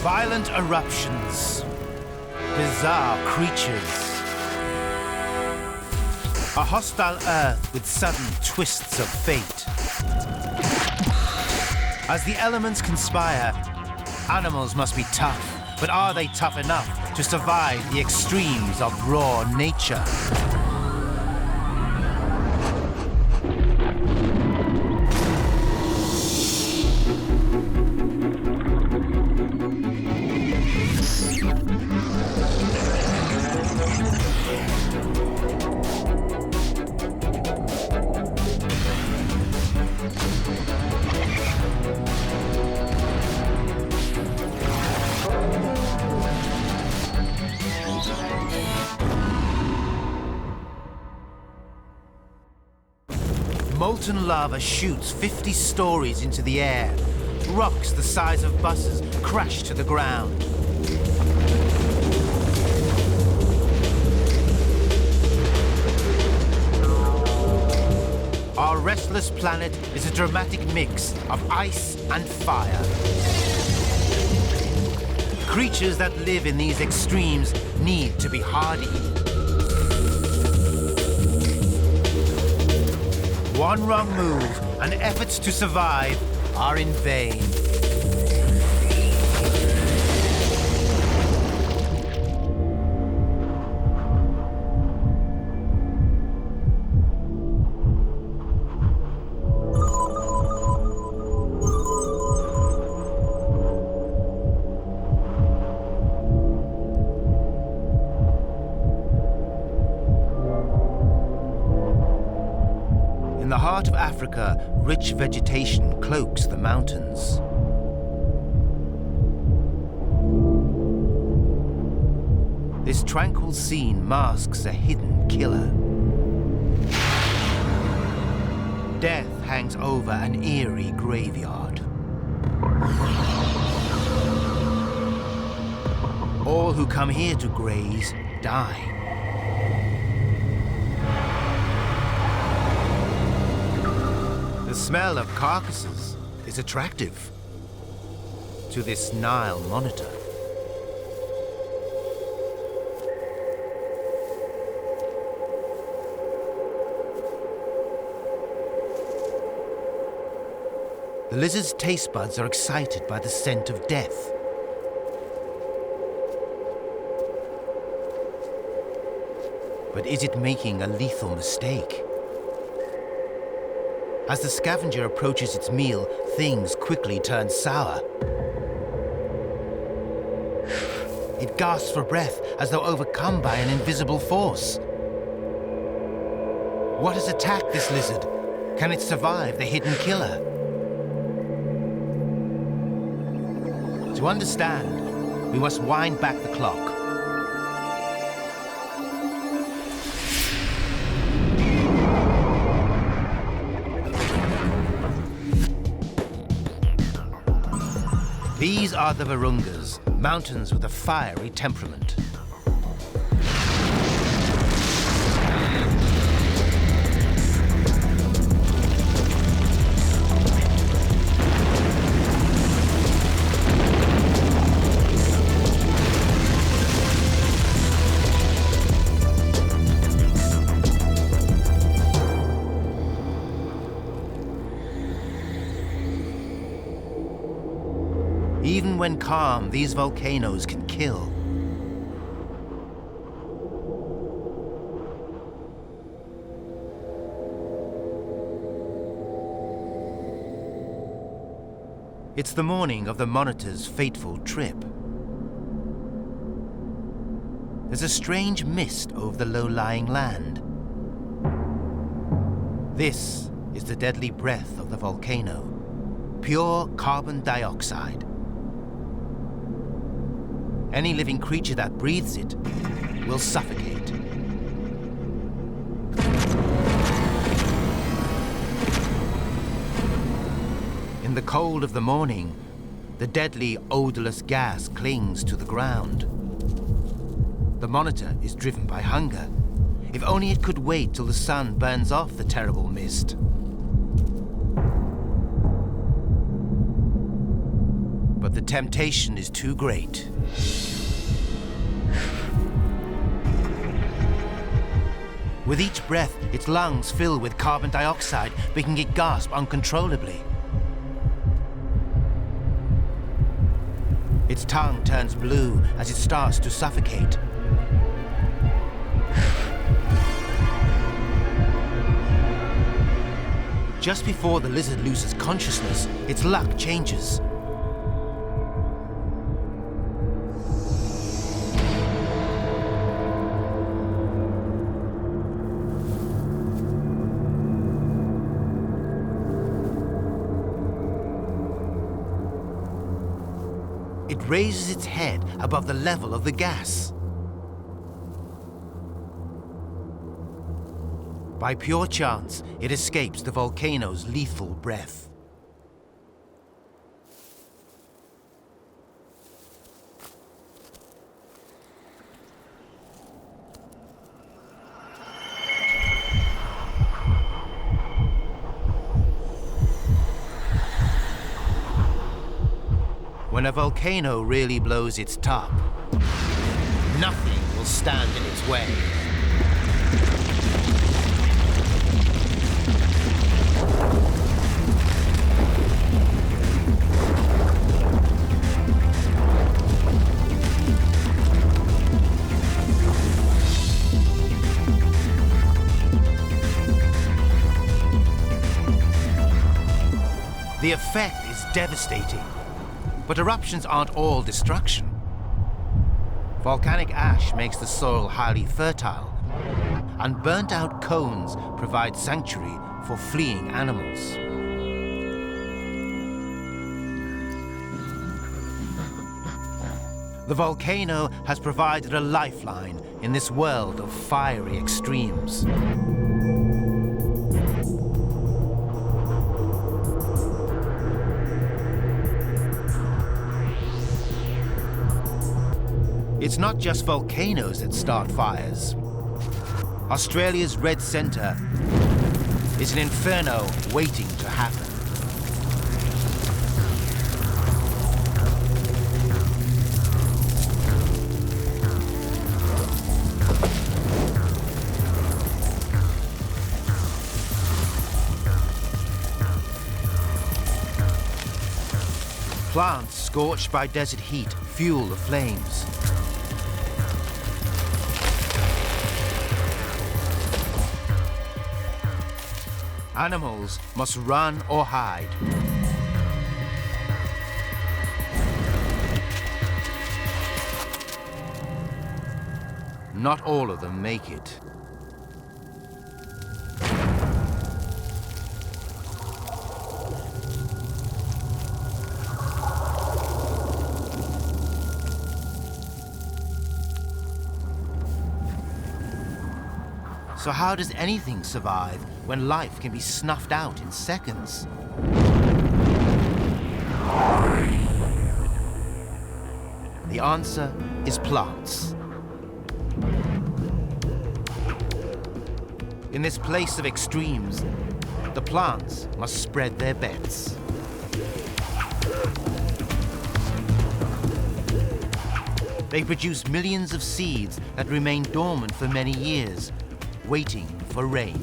Violent eruptions, bizarre creatures, a hostile Earth with sudden twists of fate. As the elements conspire, animals must be tough, but are they tough enough to survive the extremes of raw nature? Molten lava shoots 50 stories into the air. Rocks the size of buses crash to the ground. Our restless planet is a dramatic mix of ice and fire. Creatures that live in these extremes need to be hardy. One wrong move, and efforts to survive are in vain. In the heart of Africa, rich vegetation cloaks the mountains. This tranquil scene masks a hidden killer. Death hangs over an eerie graveyard. All who come here to graze die. The smell of carcasses is attractive to this Nile monitor. The lizard's taste buds are excited by the scent of death. But is it making a lethal mistake? As the scavenger approaches its meal, things quickly turn sour. It gasps for breath as though overcome by an invisible force. What has attacked this lizard? Can it survive the hidden killer? To understand, we must wind back the clock. These are the Virungas, mountains with a fiery temperament. Even when calm, these volcanoes can kill. It's the morning of the Monitor's fateful trip. There's a strange mist over the low-lying land. This is the deadly breath of the volcano, pure carbon dioxide. Any living creature that breathes it will suffocate. In the cold of the morning, the deadly, odorless gas clings to the ground. The Monitor is driven by hunger. If only it could wait till the sun burns off the terrible mist. but the temptation is too great. With each breath, its lungs fill with carbon dioxide, making it gasp uncontrollably. Its tongue turns blue as it starts to suffocate. Just before the lizard loses consciousness, its luck changes. It raises its head above the level of the gas. By pure chance, it escapes the volcano's lethal breath. When a volcano really blows its top, nothing will stand in its way. The effect is devastating. But eruptions aren't all destruction. Volcanic ash makes the soil highly fertile, and burnt-out cones provide sanctuary for fleeing animals. The volcano has provided a lifeline in this world of fiery extremes. It's not just volcanoes that start fires. Australia's red centre is an inferno waiting to happen. Plants scorched by desert heat fuel the flames. Animals must run or hide. Not all of them make it. So how does anything survive when life can be snuffed out in seconds? The answer is plants. In this place of extremes, the plants must spread their bets. They produce millions of seeds that remain dormant for many years, waiting for rain.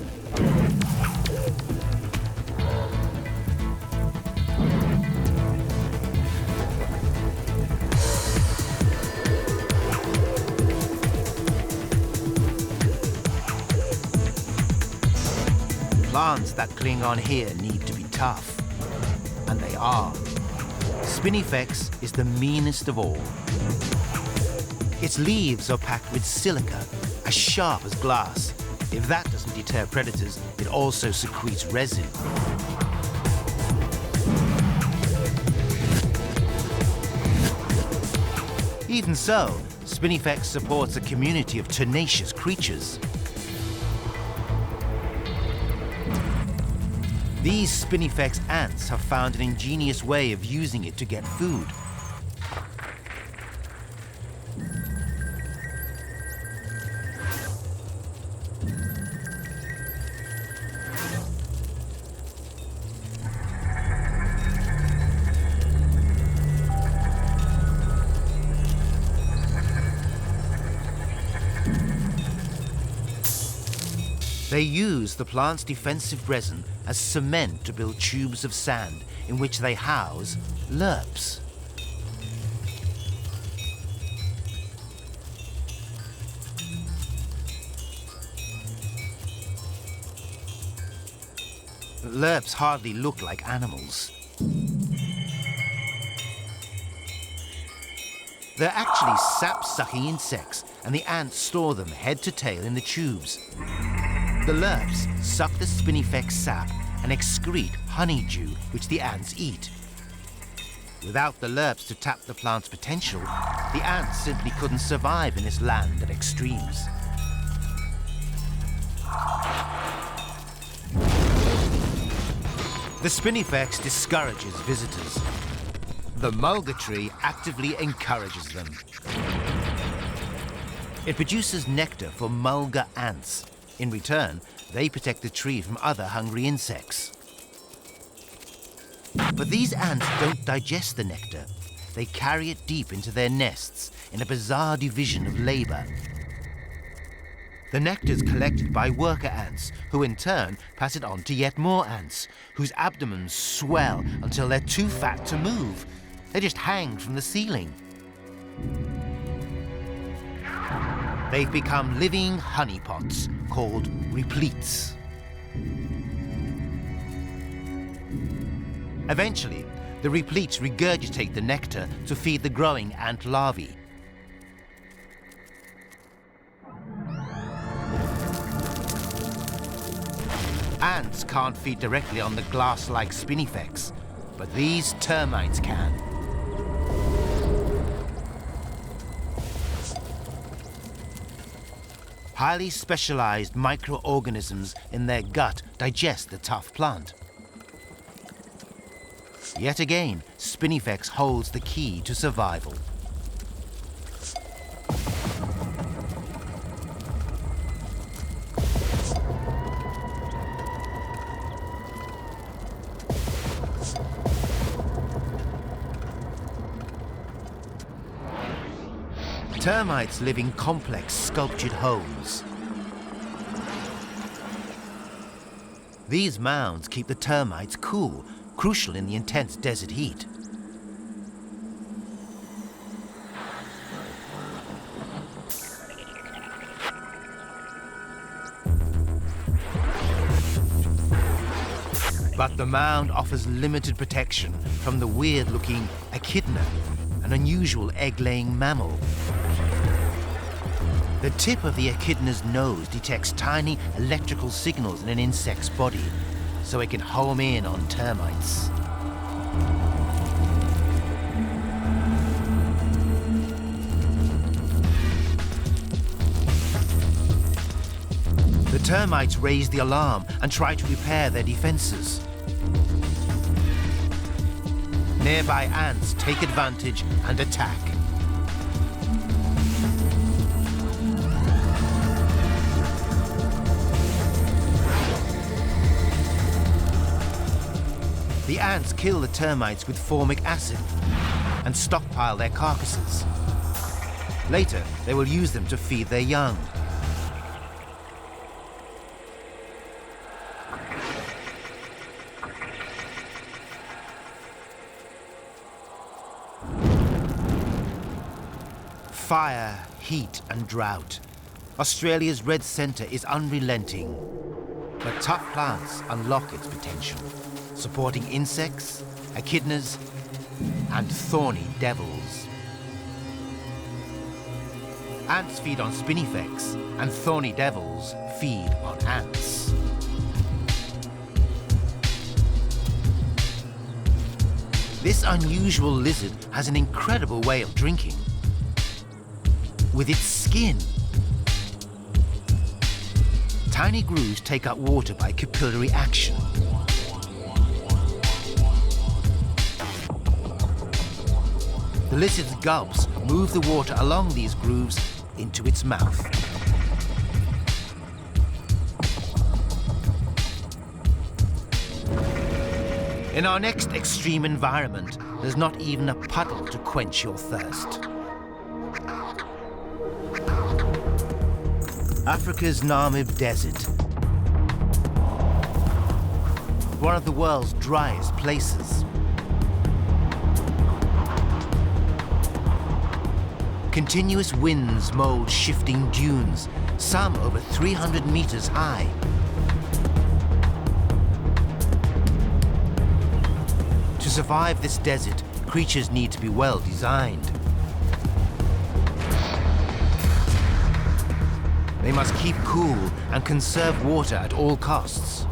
Plants that cling on here need to be tough, and they are. Spinifex is the meanest of all. Its leaves are packed with silica, as sharp as glass. If that doesn't deter predators, it also secretes resin. Even so, Spinifex supports a community of tenacious creatures. These Spinifex ants have found an ingenious way of using it to get food. They use the plant's defensive resin as cement to build tubes of sand in which they house lerps. Lerps hardly look like animals. They're actually sap-sucking insects, and the ants store them head to tail in the tubes. The lerps suck the spinifex sap and excrete honeydew, which the ants eat. Without the lerps to tap the plant's potential, the ants simply couldn't survive in this land of extremes. The spinifex discourages visitors. The mulga tree actively encourages them. It produces nectar for mulga ants. In return, they protect the tree from other hungry insects. But these ants don't digest the nectar. They carry it deep into their nests in a bizarre division of labor. The nectar is collected by worker ants, who in turn pass it on to yet more ants, whose abdomens swell until they're too fat to move. They just hang from the ceiling. They've become living honeypots called repletes. Eventually, the repletes regurgitate the nectar to feed the growing ant larvae. Ants can't feed directly on the glass-like spinifex, but these termites can. Highly specialized microorganisms in their gut digest the tough plant. Yet again, spinifex holds the key to survival. Termites live in complex, sculptured homes. These mounds keep the termites cool, crucial in the intense desert heat. But the mound offers limited protection from the weird-looking echidna, an unusual egg-laying mammal. The tip of the echidna's nose detects tiny electrical signals in an insect's body, so it can home in on termites. The termites raise the alarm and try to repair their defenses. Nearby ants take advantage and attack. The ants kill the termites with formic acid and stockpile their carcasses. Later, they will use them to feed their young. Fire, heat and drought. Australia's red centre is unrelenting, but tough plants unlock its potential, supporting insects, echidnas, and thorny devils. Ants feed on spinifex, and thorny devils feed on ants. This unusual lizard has an incredible way of drinking. With its skin. Tiny grooves take up water by capillary action. The lizard's gulps move the water along these grooves into its mouth. In our next extreme environment, there's not even a puddle to quench your thirst. Africa's Namib Desert. one of the world's driest places. Continuous winds mold shifting dunes, some over 300 meters high. To survive this desert, creatures need to be well designed. They must keep cool and conserve water at all costs.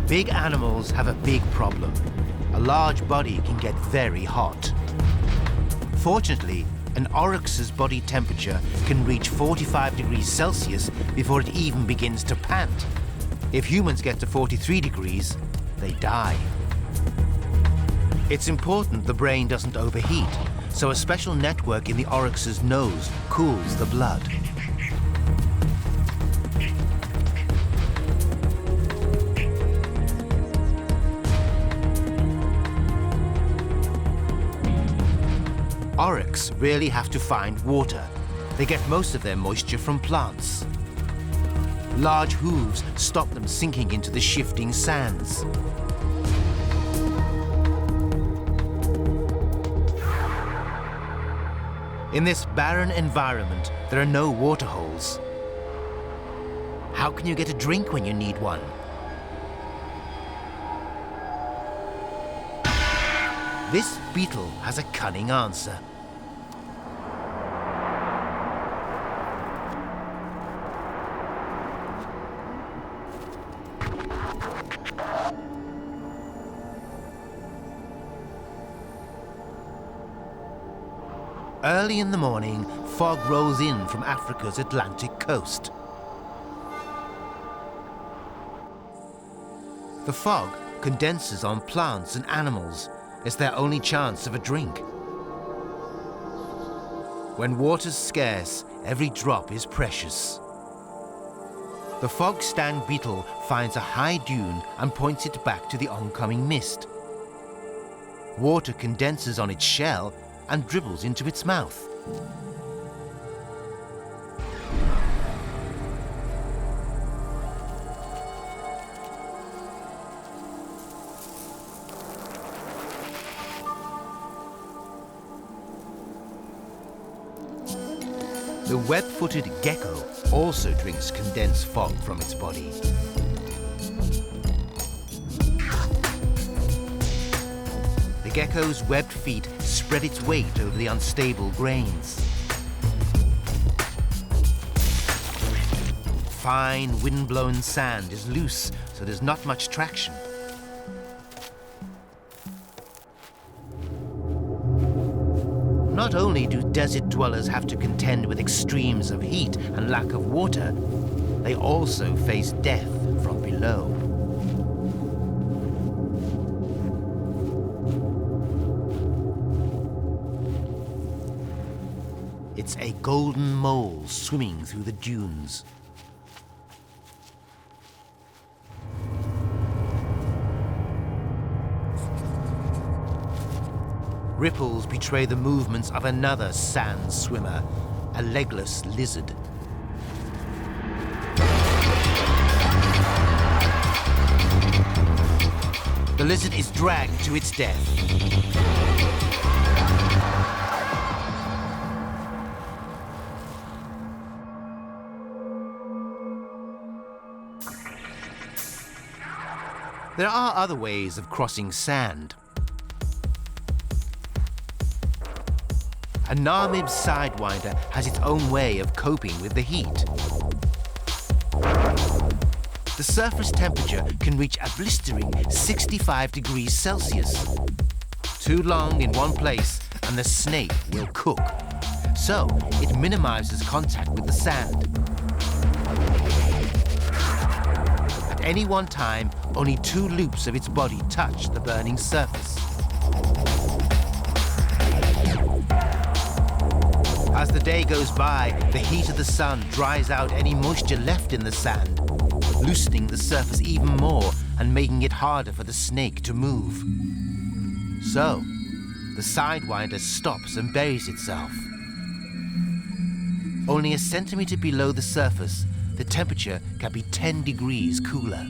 Big animals have a big problem. A large body can get very hot. Fortunately, an oryx's body temperature can reach 45 degrees Celsius before it even begins to pant. If humans get to 43 degrees, they die. It's important the brain doesn't overheat, so a special network in the oryx's nose cools the blood. Oryx really have to find water. They get most of their moisture from plants. Large hooves stop them sinking into the shifting sands. In this barren environment, there are no water holes. How can you get a drink when you need one? This beetle has a cunning answer. Early in the morning, fog rolls in from Africa's Atlantic coast. The fog condenses on plants and animals. It's their only chance of a drink. When water's scarce, every drop is precious. The fog-stang beetle finds a high dune and points it back to the oncoming mist. Water condenses on its shell and dribbles into its mouth. The web-footed gecko also drinks condensed fog from its body. The gecko's webbed feet spread its weight over the unstable grains. Fine, wind-blown sand is loose, so there's not much traction. Not only do desert dwellers have to contend with extremes of heat and lack of water, they also face death from below. It's a golden mole swimming through the dunes. Ripples betray the movements of another sand swimmer, a legless lizard. The lizard is dragged to its death. There are other ways of crossing sand. A Namib sidewinder has its own way of coping with the heat. The surface temperature can reach a blistering 65 degrees Celsius. Too long in one place and the snake will cook. So it minimizes contact with the sand. At any one time, only 2 loops of its body touch the burning surface. As the day goes by, the heat of the sun dries out any moisture left in the sand, loosening the surface even more and making it harder for the snake to move. So, the sidewinder stops and buries itself. Only a centimeter below the surface, the temperature can be 10 degrees cooler.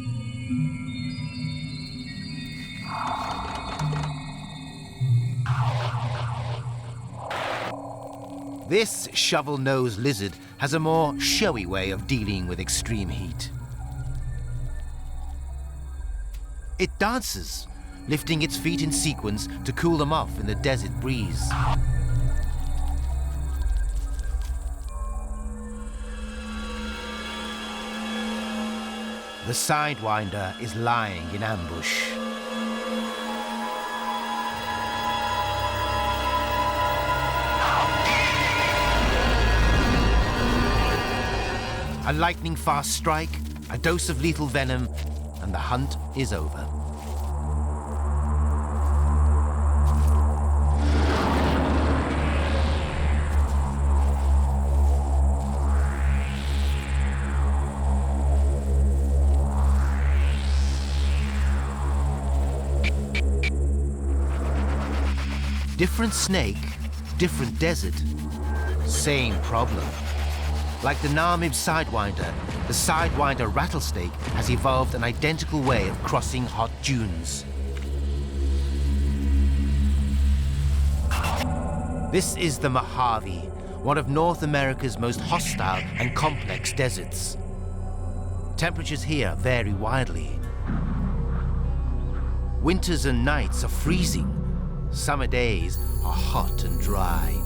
This shovel-nosed lizard has a more showy way of dealing with extreme heat. It dances, lifting its feet in sequence to cool them off in the desert breeze. The sidewinder is lying in ambush. A lightning-fast strike, a dose of lethal venom, and the hunt is over. Different snake, different desert, same problem. Like the Namib sidewinder, the sidewinder rattlesnake has evolved an identical way of crossing hot dunes. This is the Mojave, one of North America's most hostile and complex deserts. Temperatures here vary widely. Winters and nights are freezing. Summer days are hot and dry.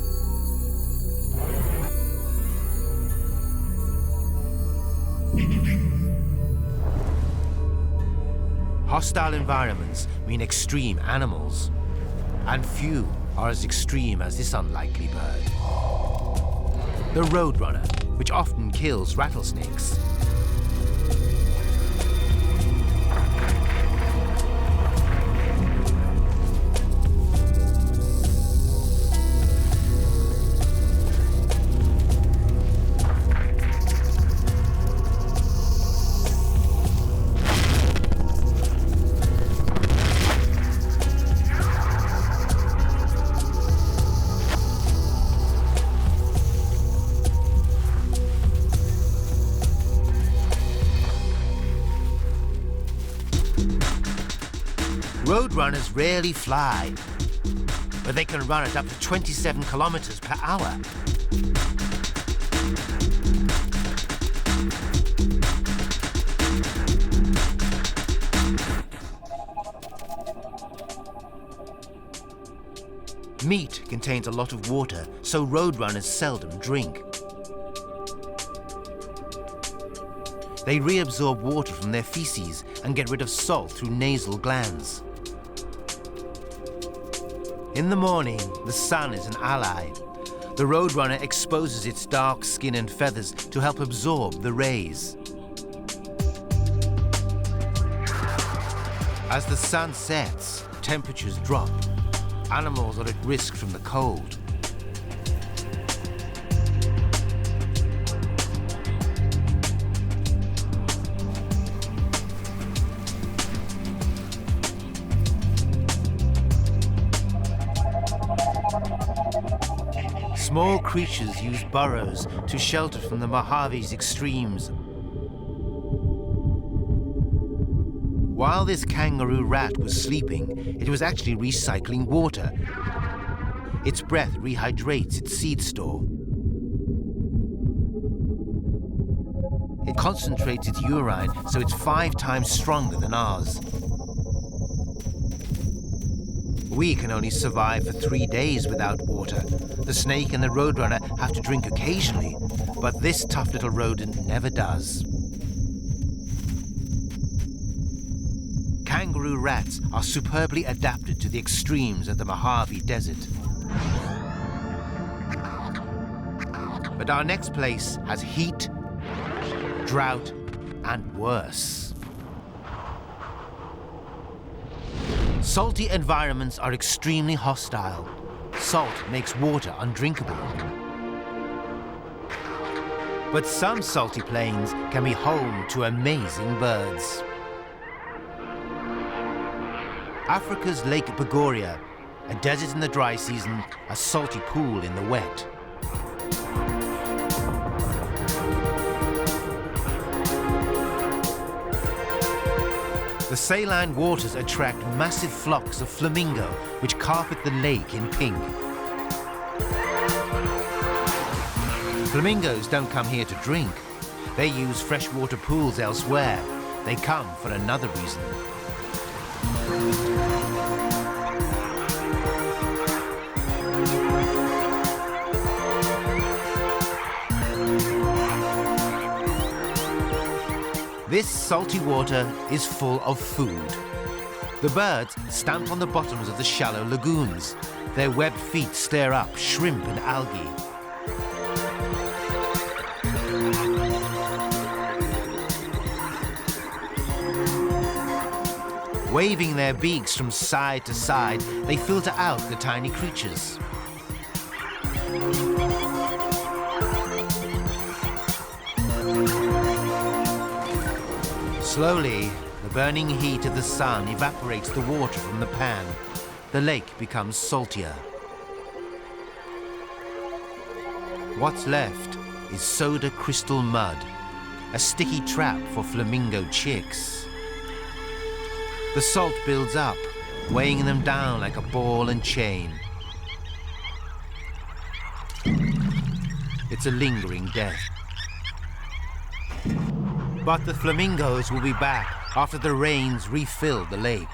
Hostile environments mean extreme animals, and few are as extreme as this unlikely bird. The roadrunner, which often kills rattlesnakes. Roadrunners rarely fly, but they can run at up to 27 kilometers per hour. Meat contains a lot of water, so roadrunners seldom drink. They reabsorb water from their feces and get rid of salt through nasal glands. In the morning, the sun is an ally. The roadrunner exposes its dark skin and feathers to help absorb the rays. As the sun sets, temperatures drop. Animals are at risk from the cold. Small creatures use burrows to shelter from the Mojave's extremes. While this kangaroo rat was sleeping, it was actually recycling water. Its breath rehydrates its seed store. It concentrates its urine so it's 5 times stronger than ours. We can only survive for 3 days without water. The snake and the roadrunner have to drink occasionally, but this tough little rodent never does. Kangaroo rats are superbly adapted to the extremes of the Mojave Desert. But our next place has heat, drought, and worse. Salty environments are extremely hostile. Salt makes water undrinkable. But some salty plains can be home to amazing birds. Africa's Lake Bogoria, a desert in the dry season, a salty pool in the wet. The saline waters attract massive flocks of flamingo, which carpet the lake in pink. Flamingos don't come here to drink. They use freshwater pools elsewhere. They come for another reason. This salty water is full of food. The birds stamp on the bottoms of the shallow lagoons. Their webbed feet stir up shrimp and algae. Waving their beaks from side to side, they filter out the tiny creatures. Slowly, the burning heat of the sun evaporates the water from the pan. The lake becomes saltier. What's left is soda crystal mud, a sticky trap for flamingo chicks. The salt builds up, weighing them down like a ball and chain. It's a lingering death. But the flamingos will be back after the rains refill the lake.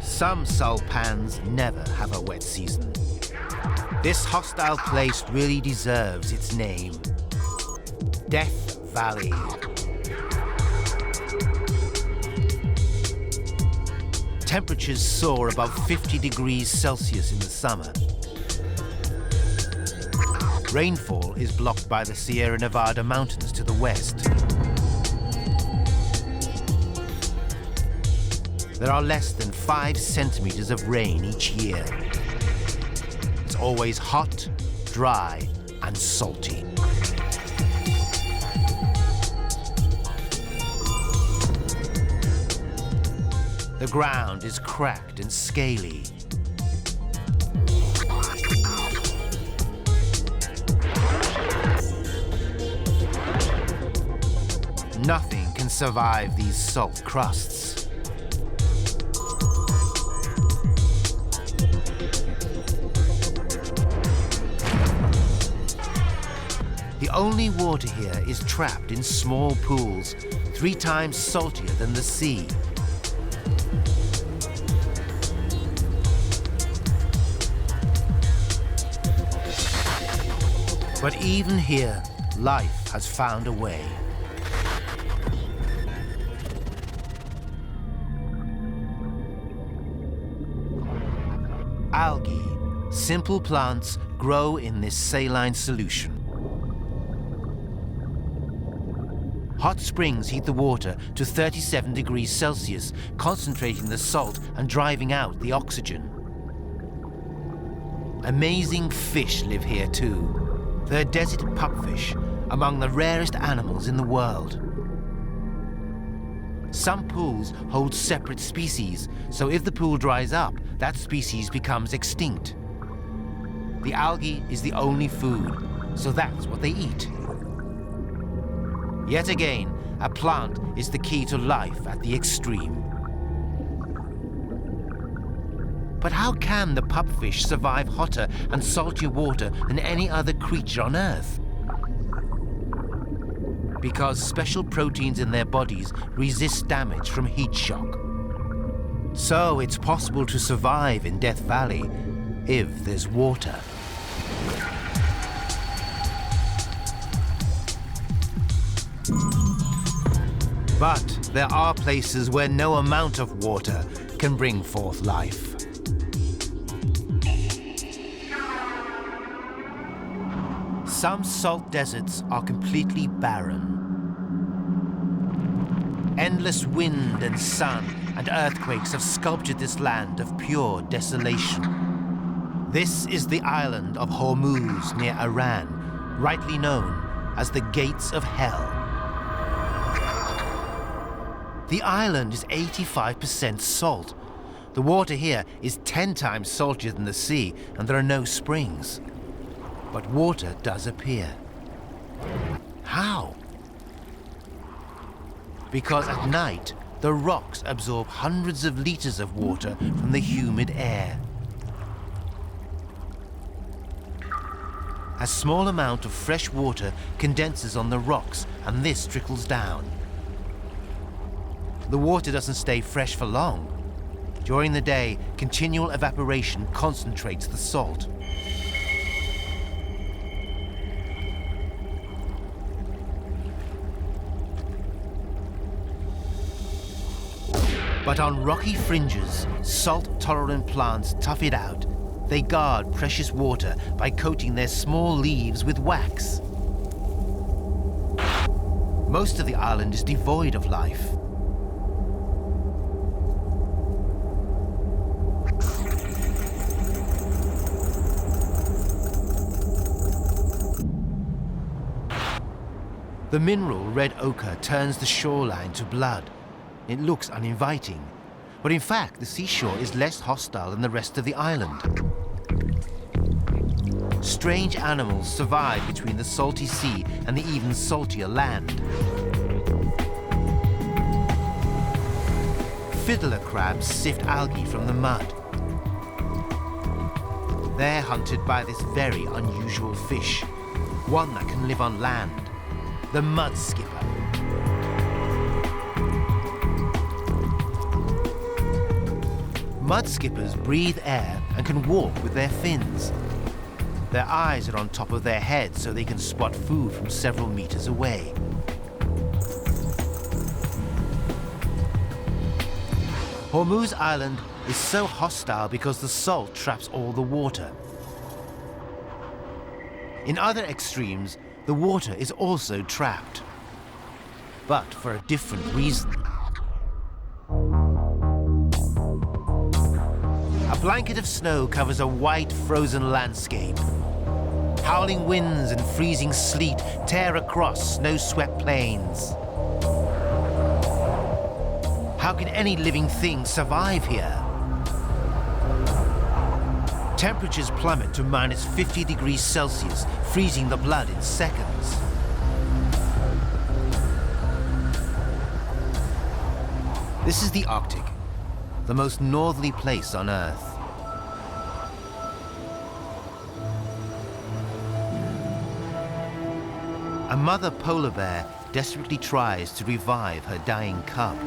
Some salt pans never have a wet season. This hostile place really deserves its name. Death Valley. Temperatures soar above 50 degrees Celsius in the summer. Rainfall is blocked by the Sierra Nevada mountains to the west. There are less than 5 centimeters of rain each year. It's always hot, dry, and salty. The ground is cracked and scaly. Nothing can survive these salt crusts. The only water here is trapped in small pools, 3 times saltier than the sea. But even here, life has found a way. Algae, simple plants, grow in this saline solution. Hot springs heat the water to 37 degrees Celsius, concentrating the salt and driving out the oxygen. Amazing fish live here too. They're desert pupfish, among the rarest animals in the world. Some pools hold separate species, so if the pool dries up, that species becomes extinct. The algae is the only food, so that's what they eat. Yet again, a plant is the key to life at the extreme. But how can the pupfish survive hotter and saltier water than any other creature on Earth? Because special proteins in their bodies resist damage from heat shock. So it's possible to survive in Death Valley if there's water. But there are places where no amount of water can bring forth life. Some salt deserts are completely barren. Endless wind and sun and earthquakes have sculptured this land of pure desolation. This is the island of Hormuz near Iran, rightly known as the Gates of Hell. The island is 85% salt. The water here is 10 times saltier than the sea, and there are no springs. But water does appear. How? because at night, the rocks absorb hundreds of liters of water from the humid air. A small amount of fresh water condenses on the rocks, and this trickles down. The water doesn't stay fresh for long. During the day, continual evaporation concentrates the salt. But on rocky fringes, salt-tolerant plants tough it out. They guard precious water by coating their small leaves with wax. Most of the island is devoid of life. The mineral red ochre turns the shoreline to blood. It looks uninviting, but in fact the seashore is less hostile than the rest of the island. Strange animals survive between the salty sea and the even saltier land. Fiddler crabs sift algae from the mud. They're hunted by this very unusual fish, one that can live on land, the mud skipper. Mud skippers breathe air and can walk with their fins. Their eyes are on top of their heads so they can spot food from several meters away. Hormuz Island is so hostile because the salt traps all the water. In other extremes, the water is also trapped, but for a different reason. A blanket of snow covers a white, frozen landscape. Howling winds and freezing sleet tear across snow-swept plains. How can any living thing survive here? Temperatures plummet to minus 50 degrees Celsius, freezing the blood in seconds. This is the Arctic, the most northerly place on Earth. A mother polar bear desperately tries to revive her dying cub.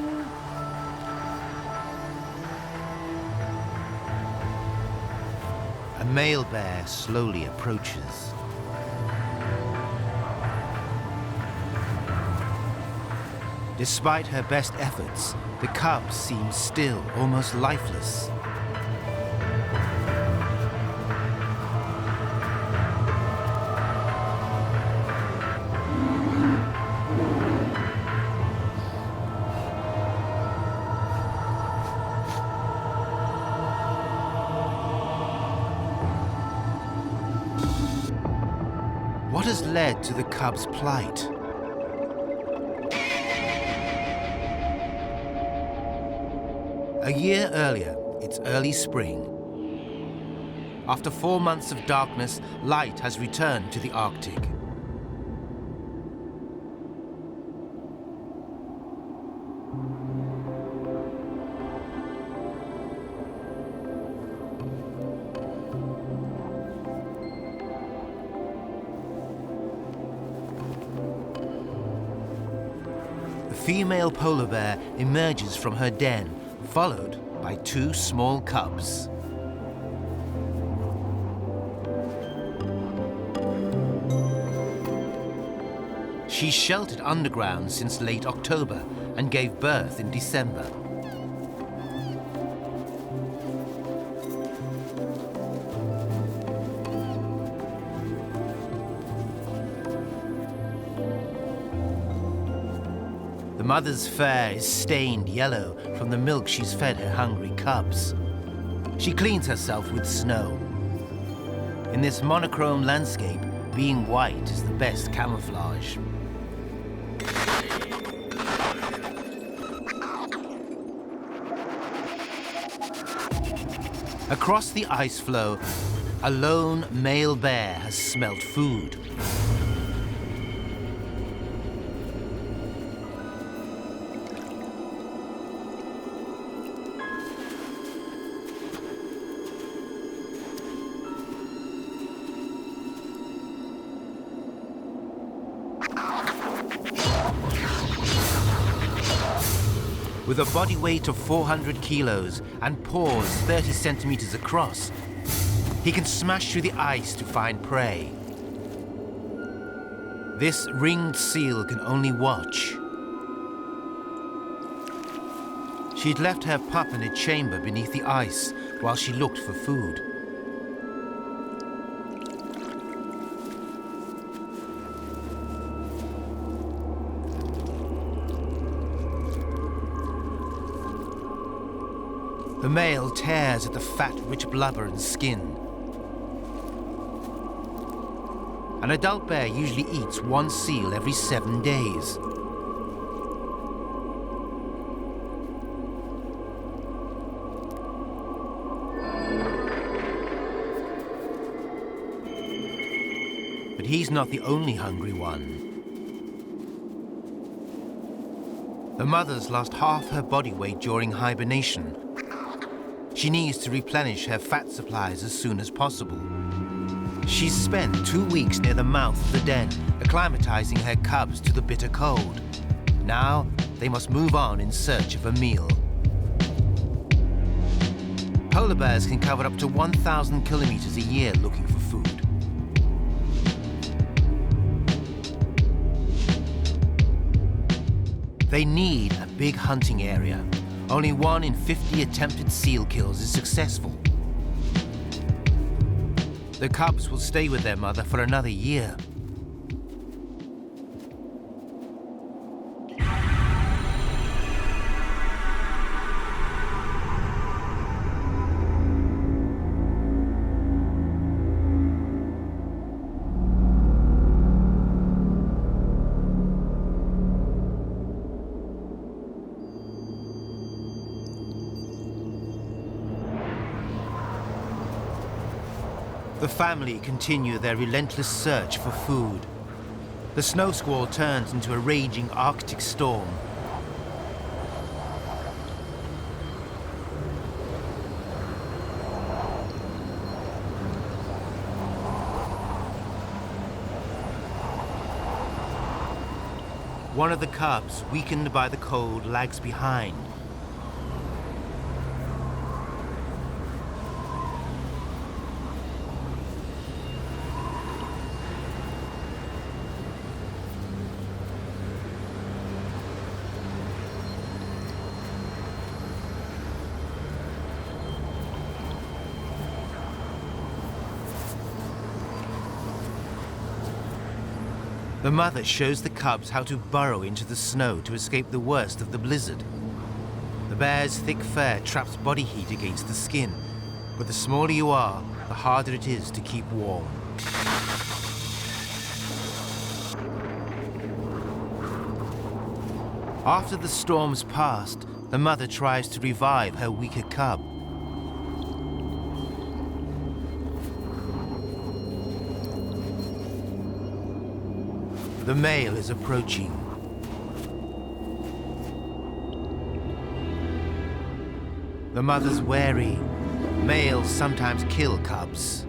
A male bear slowly approaches. Despite her best efforts, the cub seems still, almost lifeless. What has led to the cub's plight? A year earlier, it's early spring. After 4 months of darkness, light has returned to the Arctic. The female polar bear emerges from her den, followed by 2 small cubs. She's sheltered underground since late October and gave birth in December. The mother's fur is stained yellow from the milk she's fed her hungry cubs. She cleans herself with snow. In this monochrome landscape, being white is the best camouflage. Across the ice floe, a lone male bear has smelt food. With a body weight of 400 kilos and paws 30 centimeters across, he can smash through the ice to find prey. This ringed seal can only watch. She'd left her pup in a chamber beneath the ice while she looked for food. The male tears at the fat, rich blubber and skin. An adult bear usually eats one seal every 7 days. But he's not the only hungry one. The mother's lost half her body weight during hibernation. She needs to replenish her fat supplies as soon as possible. She's spent 2 weeks near the mouth of the den, acclimatizing her cubs to the bitter cold. Now, they must move on in search of a meal. Polar bears can cover up to 1,000 kilometers a year looking for food. They need a big hunting area. Only 1 in 50 attempted seal kills is successful. The cubs will stay with their mother for another year. The family continue their relentless search for food. The snow squall turns into a raging Arctic storm. One of the cubs, weakened by the cold, lags behind. The mother shows the cubs how to burrow into the snow to escape the worst of the blizzard. The bear's thick fur traps body heat against the skin, but the smaller you are, the harder it is to keep warm. After the storm's passed, the mother tries to revive her weaker cub. The male is approaching. The mother's wary. Males sometimes kill cubs.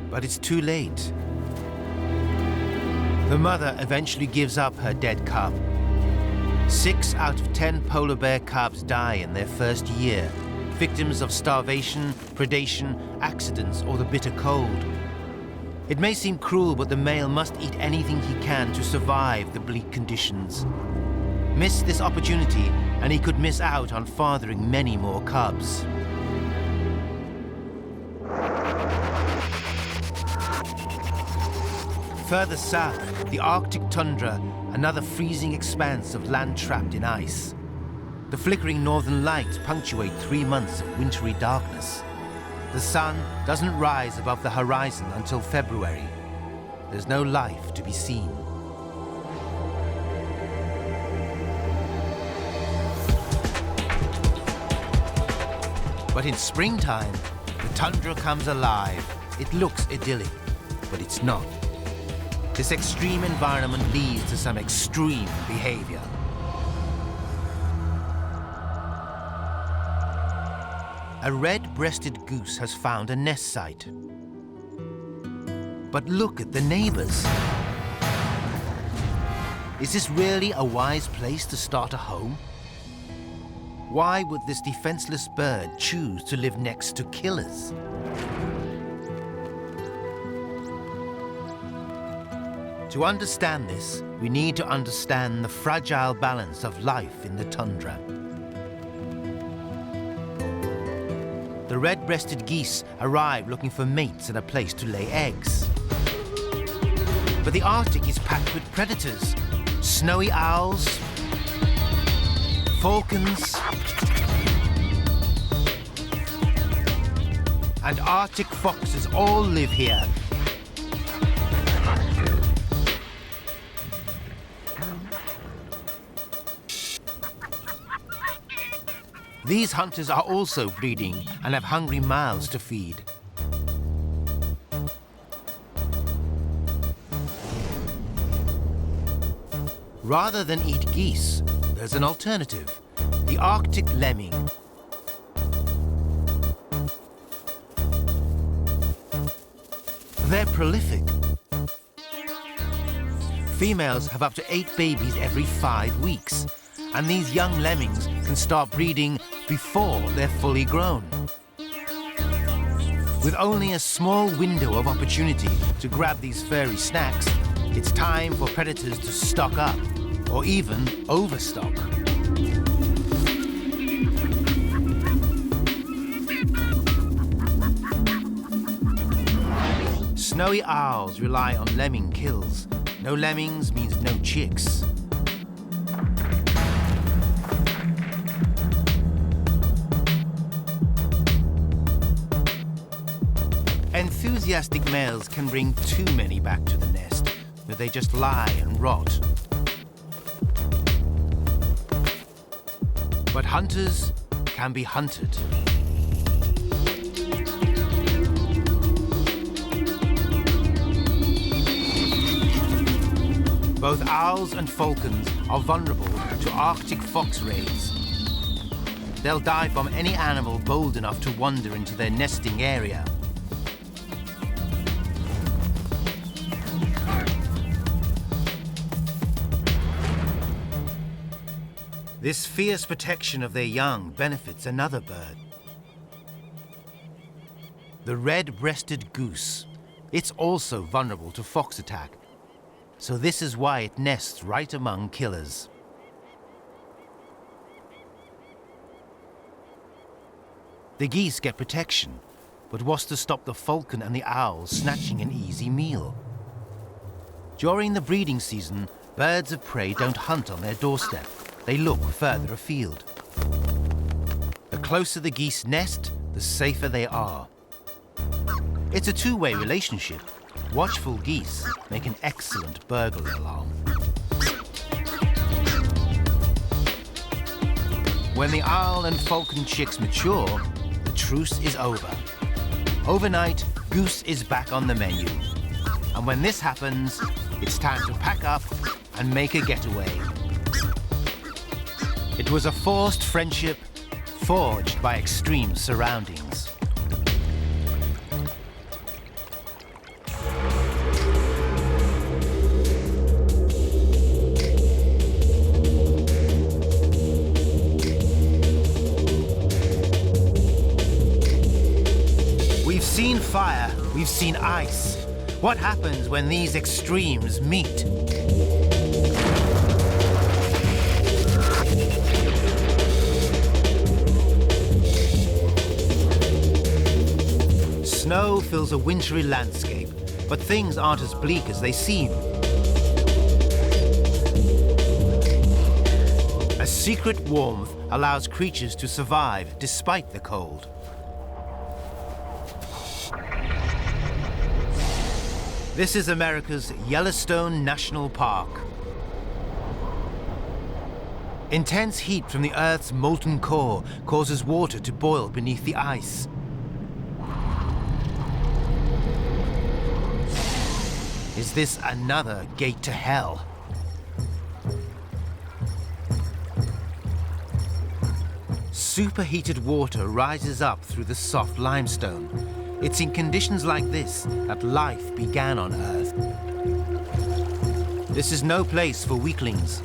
But it's too late. The mother eventually gives up her dead cub. 6 out of 10 polar bear cubs die in their first year, victims of starvation, predation, accidents, or the bitter cold. It may seem cruel, but the male must eat anything he can to survive the bleak conditions. Miss this opportunity, and he could miss out on fathering many more cubs. Further south, the Arctic tundra, another freezing expanse of land trapped in ice. The flickering northern lights punctuate 3 months of wintry darkness. The sun doesn't rise above the horizon until February. There's no life to be seen. But in springtime, the tundra comes alive. It looks idyllic, but it's not. This extreme environment leads to some extreme behavior. A red-breasted goose has found a nest site. But look at the neighbors. Is this really a wise place to start a home? Why would this defenseless bird choose to live next to killers? To understand this, we need to understand the fragile balance of life in the tundra. The red-breasted geese arrive looking for mates and a place to lay eggs. But the Arctic is packed with predators, snowy owls, falcons, and Arctic foxes all live here. These hunters are also breeding and have hungry mouths to feed. Rather than eat geese, there's an alternative, the Arctic lemming. They're prolific. Females have up to 8 babies every 5 weeks, and these young lemmings can start breeding before they're fully grown. With only a small window of opportunity to grab these furry snacks, it's time for predators to stock up, or even overstock. Snowy owls rely on lemming kills. No lemmings means no chicks. Enthusiastic males can bring too many back to the nest, where they just lie and rot. But hunters can be hunted. Both owls and falcons are vulnerable to Arctic fox raids. They'll die from any animal bold enough to wander into their nesting area. This fierce protection of their young benefits another bird. The red-breasted goose. It's also vulnerable to fox attack. So this is why it nests right among killers. The geese get protection, but what's to stop the falcon and the owl snatching an easy meal? During the breeding season, birds of prey don't hunt on their doorstep. They look further afield. The closer the geese nest, the safer they are. It's a two-way relationship. Watchful geese make an excellent burglar alarm. When the owl and falcon chicks mature, the truce is over. Overnight, goose is back on the menu. And when this happens, it's time to pack up and make a getaway. It was a forced friendship forged by extreme surroundings. We've seen fire, we've seen ice. What happens when these extremes meet? Snow fills a wintry landscape, but things aren't as bleak as they seem. A secret warmth allows creatures to survive despite the cold. This is America's Yellowstone National Park. Intense heat from the Earth's molten core causes water to boil beneath the ice. Is this another gate to hell? Superheated water rises up through the soft limestone. It's in conditions like this that life began on Earth. This is no place for weaklings.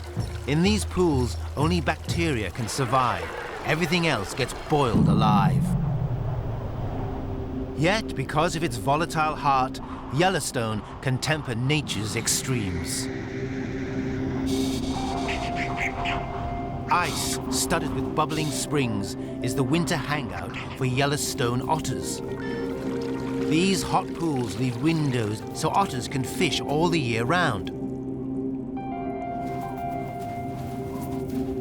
In these pools, only bacteria can survive. Everything else gets boiled alive. Yet, because of its volatile heart, Yellowstone can temper nature's extremes. Ice, studded with bubbling springs, is the winter hangout for Yellowstone otters. These hot pools leave windows so otters can fish all the year round.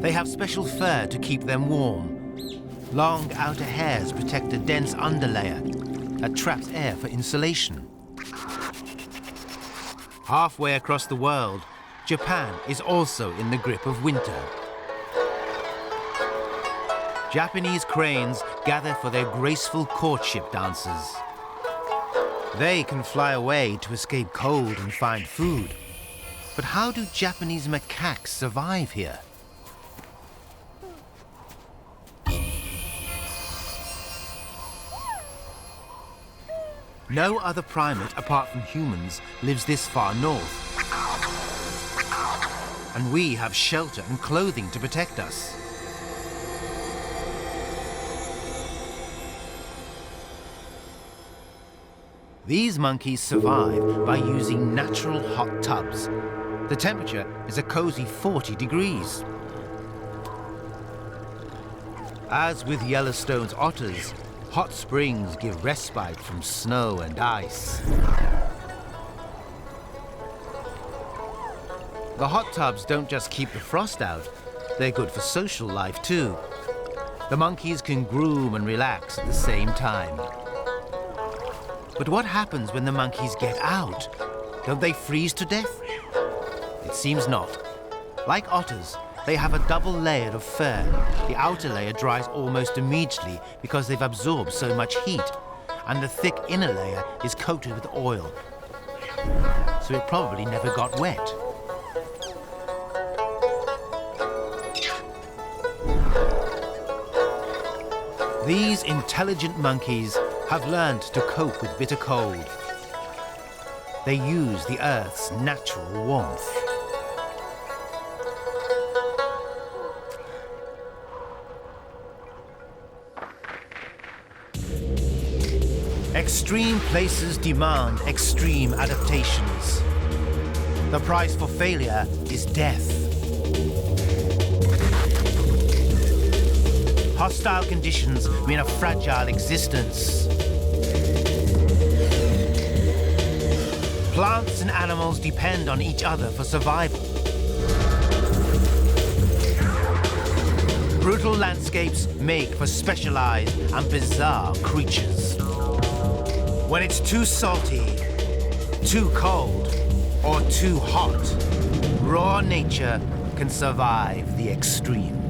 They have special fur to keep them warm. Long outer hairs protect a dense underlayer that traps air for insulation. Halfway across the world, Japan is also in the grip of winter. Japanese cranes gather for their graceful courtship dances. They can fly away to escape cold and find food. But how do Japanese macaques survive here? No other primate apart from humans lives this far north. And we have shelter and clothing to protect us. These monkeys survive by using natural hot tubs. The temperature is a cozy 40 degrees. As with Yellowstone's otters, hot springs give respite from snow and ice. The hot tubs don't just keep the frost out, they're good for social life too. The monkeys can groom and relax at the same time. But what happens when the monkeys get out? Don't they freeze to death? It seems not. Like otters, they have a double layer of fur. The outer layer dries almost immediately because they've absorbed so much heat, and the thick inner layer is coated with oil. So it probably never got wet. These intelligent monkeys have learned to cope with bitter cold. They use the Earth's natural warmth. Extreme places demand extreme adaptations. The price for failure is death. Hostile conditions mean a fragile existence. Plants and animals depend on each other for survival. Brutal landscapes make for specialized and bizarre creatures. When it's too salty, too cold, or too hot, raw nature can survive the extremes.